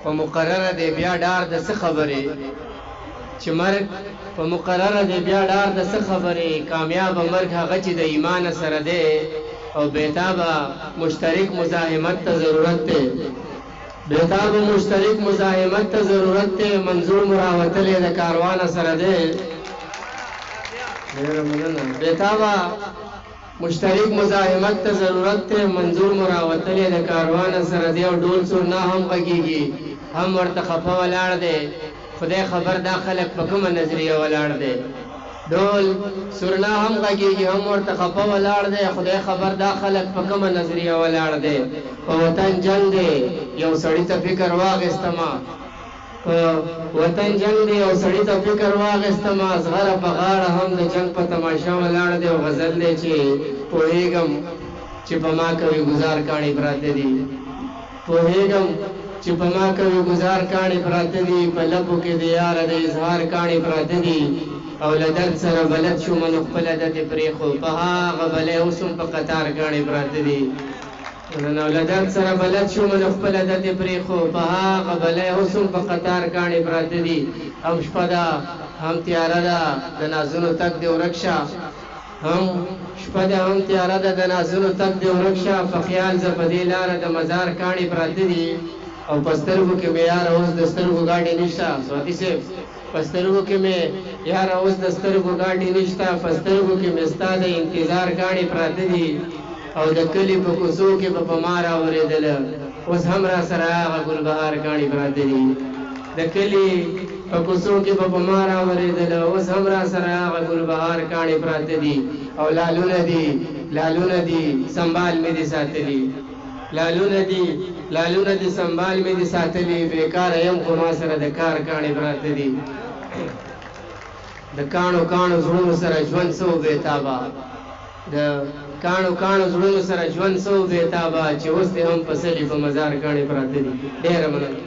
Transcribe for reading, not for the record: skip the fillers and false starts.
په مقرره دی بیا ډار د څه خبرې چې مرګ په مقرره دی بیا ډار د څه خبرې کامیاب مرګ هغه چې د ایمان سره دی او بیتابه مشترک مزاحمت ته ضرورت دی بیتابه مشترک مزاحمت ته ضرورت دی منظور مراوتلې د کاروان سره دی بیتابه مشترک مزاحمت ته ضرورت ته منظور مراوتلې د کاروان سره دی او ډول سرنا هم غږیږي هم ورته خفه ولاړ دی خدای خبر دا خلک په کومه نظریه ولاړ دی ډول سرنا هم غږیږي هم ورته خفه ولاړ دی خدای خبر دا خلک په کومه نظریه ولاړ دی په وطن جنگ دی یو سړی ته فکر واغستما وطن جنگ دی او سړی ته فکر واغستما زغره په غاړه هم د جنگ په تماشا ولاړ دی او غزل دی چې پوهېږم چې په ما کوي گزار کاڼي پراته دي پوهېږم چې په ما کوي گزار کاڼي پراته دي په لبو کې د یاره د اظهار کاڼي پراته دي او له درد سره بلد شو منو خپله دتې پرېښو په هغه بلی اوس هم په قطار کاڼي پراته دي نو له درد سره بلد شو منو خپله دتې پرېښو په هغه بلی اوس هم په قطار کاڼي پراته دي هم شپه ده هم تیاره ده د نازونو تک دې ورک شه هم شپه ده هم تیاره ده د نازونو تک دې ورک شه په خیال زه په دې لاره د مزار کاڼي پراته دي او په سترګو کې مې یاره اوس د سترګو ګاډي نشته سواتي صاحب په سترګو کې مې یاره اوس د سترګو ګاډي نشته په سترګو کې مې ستا د انتظار ګاڼي پراته دي او د کلي په کوڅو کې به په ما راورېدله اوس هم را سره هغه ګلبهار ګاڼي پراته دي د کلي په کوڅو کې به په ما راورېدله اوس هم را سره هغه ګلبهار کاڼي پراته دي او لالونه دي سنبال مې دي ساتلي لالونه دي سنبال مې دي ساتلي بیکاره یم خو ما سره د کار کاڼي پراته دي د کاڼو زړونو سره ژوند سو بیتابه د کاڼو زړونو سره ژوند سو بیتابه چې اوس دې هم په سلي په مزار کاڼي پراته دي ډېره مننه